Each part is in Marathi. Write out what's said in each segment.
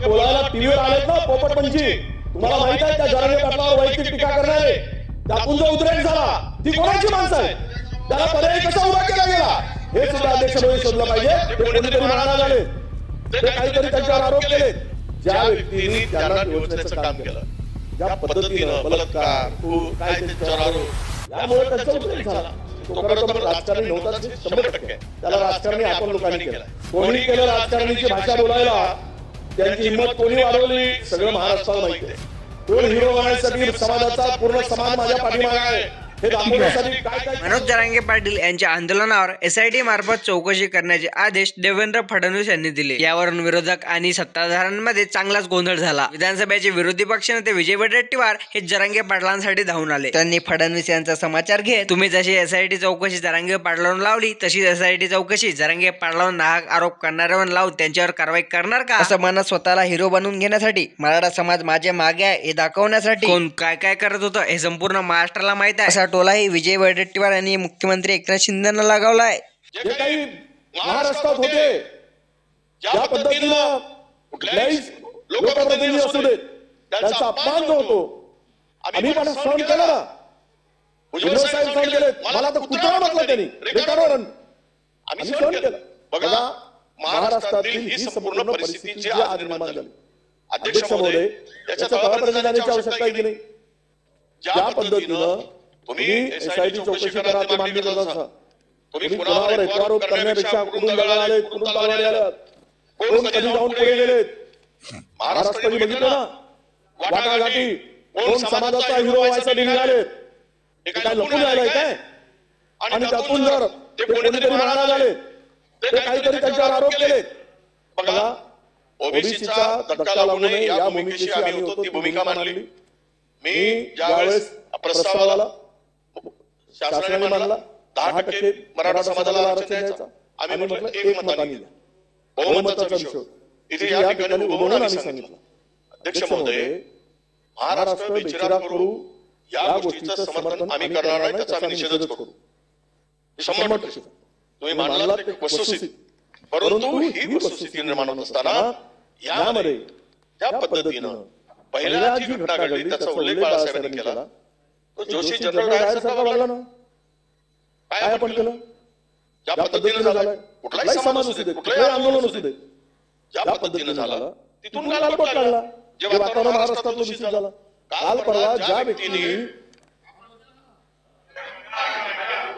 बोलायला टीव्हीवर आलेत ना पोपट पंची, तुम्हाला माहित आहे त्या जरांगे पाटलावर वैयक्तिक टीका करणारे, त्यातून जो उद्रेक झाला ती कोणाची माणसं आहे, त्याला पर्याय कसा उभा केला गेला हे सुद्धा अध्यक्ष महोदय शोधलं पाहिजे. ते कोणीतरी नाराज झाले, ते काहीतरी त्यांच्यावर आरोप केले. ज्या व्यक्तीने त्यांना निवडण्याचं काम केलं, ज्या पद्धतीनं बलात्कार काय त्यांच्यावर आरोप, यामुळे त्यांचा उद्रेक झाला. तो खरं तर राजकारणी नव्हताच, 100%. त्याला राजकारणी आपण लोकांनी केलं. कोणी केलं राजकारणाची भाषा बोलायला, त्यांची हिंमत कोणी वाढवली सगळं महाराष्ट्राला माहिती आहे. कोण हिरो होण्यासाठी समाजाचा पूर्ण समाज माझ्या पाठीमागे आहे हे दाखवण्यासाठी काय मनोज जरांगे पाटील यांच्या आंदोलनावर एसआयटी मार्फत चौकशी करण्याचे आदेश देवेंद्र फडणवीस यांनी दिले. यावरून विरोधक आणि सत्ताधाऱ्यांमध्ये चांगलाच गोंधळ झाला. विधानसभेचे विरोधी पक्षनेते विजय वडेट्टीवार हे जरांगे पाटलांसाठी धावून आले. त्यांनी फडणवीस यांचा समाचार घेत, तुम्ही जशी एसआयटी चौकशी जरांगे पाटलांवर लावली तशी एसआयटी चौकशी जरांगे पाटलांवर नाहक आरोप करणाऱ्यांवर लावून त्यांच्यावर कारवाई करणार का, असं म्हणत स्वतःला हिरो बनवून घेण्यासाठी, मराठा समाज माझ्या मागे आहे हे दाखवण्यासाठी कोण काय काय करत होतं हे संपूर्ण महाराष्ट्राला माहित आहे, असा टोलाही विजय वडेट्टीवार यांनी मुख्यमंत्री एकनाथ शिंदेना लगावलाय. जे काही महाराष्ट्रात होते, ज्या पद्धतीनं कुठल्याही लोकप्रतिनिधी असू देत त्यांचा अपमान जो होतो, आम्ही पण सहन केला ना. भुजबळ साहेब सहन केले, मला तर कुत्रा म्हटलं त्यांनी रेकॉर्डवर, आम्ही सहन केलं. बघा महाराष्ट्रातील ही संपूर्ण परिस्थिती जी आज निर्माण झाली, अध्यक्ष महोदय याच्या तळापर्यंत जाण्याची आवश्यकता आहे की नाही. ज्या पद्धतीनं तुम्ही एसआयटी चौकशी करा ते मान्य करता, तुम्ही कोणावर एकारोप करण्यापेक्षा कुठून दगड आले, कुठून तलवारी आल्या, कोण कधी जाऊन पुढे गेलेत, महाराष्ट्राने बघितलं ना वाटाघाटी, कोण समाजाचा हिरो व्हायसाठी निघालेत, हे काय लपून राहिलंय काय. आणि त्यातून जर ते कोणीतरी नाराज झाले, ते काहीतरी त्यांच्यावर आरोप केलेत. बघा ओबीसीचा धक्का लागू नये या भूमिकेशी आम्ही होतो, ती भूमिका मांडली. मी ज्यावेळेस प्रस्ताव आला, शासनाने मानला 10% मराठा समाजाला आरक्षण द्यायचा, आम्ही म्हटलं एक मताने द्या, बहुमताचा विषय इथे या ठिकाणी उभं आम्ही सांगितलं. अध्यक्ष महोदय महाराष्ट्र बेचिराग करू या गोष्टीचं समर्थन आम्ही करणार नाही, त्याचा आम्ही निषेधच करू. 100% तुम्ही मानला ते वस्तुस्थिती, परंतु ही वस्तुस्थिती निर्माण होत असताना यामध्ये ज्या पद्धतीनं पहिल्या जी घटना घडली त्याचा उल्लेख बाळासाहेबांनी केला, तो जोशी जनरल डायर साहेब बोलला ना, काय आपण केलं, ज्या पद्धतीने झालं, कुठलाही समाज असू दे, कुठलाही आंदोलन असू दे, ज्या पद्धतीने झालं तिथून गालबोट लागला. जे वातावरण महाराष्ट्रात दूषित झालं, काल परवा ज्या व्यक्तीने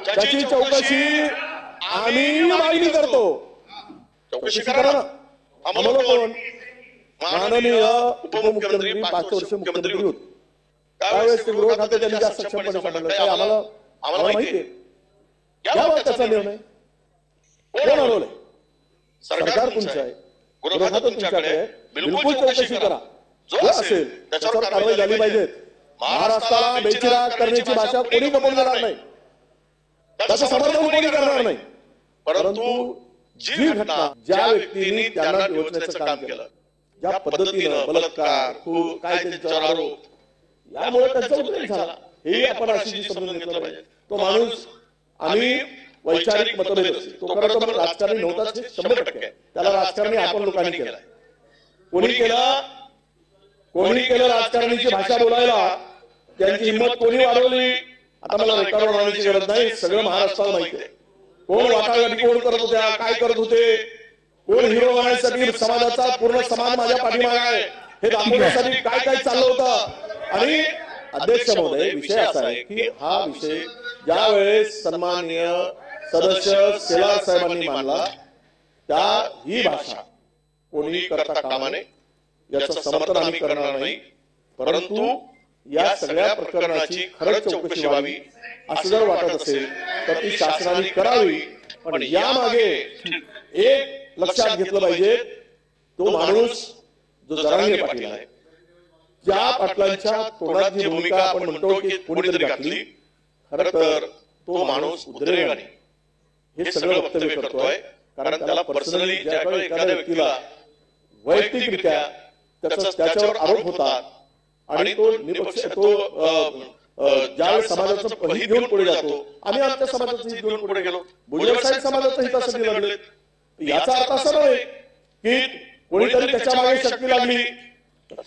त्याची चौकशी आम्ही मागणी करतो, चौकशी करा ना. आम्हाला कोण माननीय उपमुख्यमंत्री 5 वर्ष मुख्यमंत्री होते, त्यावेळेस ते गृह खाते त्यांनी जास्त सक्षमपणे सांभाळलं. काय आम्हाला माहिती आहे घ्यावा त्याचा निर्णय, कोण अडवलंय, सरकार तुमचं आहे, गृह खातं तुमच्याकडे आहे, बिलकुल चौकशी करा, जो असेल त्याच्यावर कारवाई झाली पाहिजे. महाराष्ट्राला बेचिराग करण्याची भाषा कोणी कबूल करणार नाही, त्याचं समर्थन कोणी करणार नाही. परंतु जी घटना ज्या व्यक्तीने त्यांना निवडण्याचं काम केलं, ज्या पद्धतीनं बलात्कार काय त्यांच्यावर आरोप, यामुळे त्यांचा उद्रेक झाला हे आपण अशी समजून घेतलं पाहिजे. तो माणूस आम्ही वैचारिक मतभेद असतील, तो खरं तर राजकारणी नव्हताच, 100%. त्याला राजकारणी आपण लोकांनी केलं. कोणी केलं राजकारणाची भाषा बोलायला, त्यांची हिंमत कोणी वाढवली, आता मला रेकॉर्डवर आणण्याची गरज नाही, सगळं महाराष्ट्राला माहिती आहे. कोण वाटाघाटी कोण करत होत्या, काय करत होते, कोण हिरो होण्यासाठी समाजाचा पूर्ण समाज माझ्या पाठीमागे आहे हे दाखवण्यासाठी काय काय चाललं होतं. आणि अध्यक्ष महोदय विषय असा आहे की हा विषय ज्या वेळेस सन्माननीय सदस्य सेलार साहेबांनी मांडला, त्या ही भाषा कोणी करता कामा नये, याचं समर्थन आम्ही करणार नाही. परंतु या सगळ्या प्रकरणाची खरंच चौकशी व्हावी असं जर वाटत असेल तर ती शासनाने करावी. पण यामागे एक लक्षात घेतलं पाहिजे, तो माणूस जो जरांगे पाटील आहे, ज्या पाटलांच्या तोंडात जी भूमिका आपण म्हणतो की कोणीतरी घातली, खरं तर तो माणूस उद्रेकाने हे सगळं वक्तव्य करतोय. कारण त्याला पर्सनली ज्यावेळी एखाद्या व्यक्तीला वैयक्तिकरित्या त्याच्यावर आरोप होतात आणि तो निपक्ष ज्यावेळेस समाजाचं हित घेऊन पुढे जातो, आम्ही आमच्या समाजाचं हित घेऊन पुढे गेलो, भुजबळ साहेब समाजाचं हितासाठी लढले. याचा अर्थ असा नव्हे की कोणीतरी त्याच्या मागे शक्ती लागली,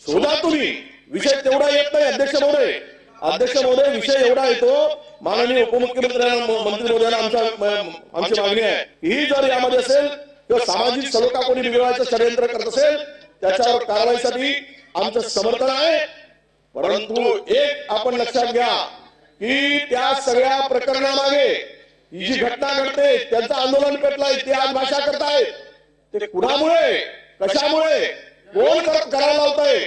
शोधा तुम्ही. विषय तेवढा येत नाही अध्यक्ष महोदय, विषय एवढा येतो. माननीय उपमुख्यमंत्र्यांना, मंत्री महोदयांना आमची मागणी आहे, ही जर यामध्ये असेल किंवा सामाजिक सलोखा कोणी बिघडवायचं षडयंत्र करत असेल त्याच्यावर कारवाईसाठी आमचं समर्थन आहे. परंतु एक आपण लक्षात घ्या की त्या सगळ्या प्रकरणामागे ही जी घटना घडते, त्यांचं आंदोलन पेटलंय, ते आज भाषा करतायत, ते कुणामुळे, कशामुळे, कोण करायला लावतंय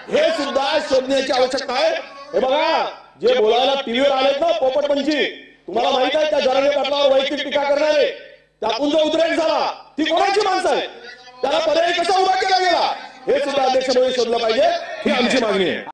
हे सुद्धा शोधण्याची आवश्यकता आहे. हे बघा, जे बोलायला टीव्हीवर आलेत ना पोपटपंची, तुम्हाला माहित आहे त्या जरांगे पाटलावर वैयक्तिक टीका करणारे, त्यातून जो उद्रेक झाला ती कोणाची माणसं आहे, त्याला पर्याय कसा उभा केला गेला हे सुद्धा अध्यक्ष महोदय शोधलं पाहिजे, ही आमची मागणी आहे.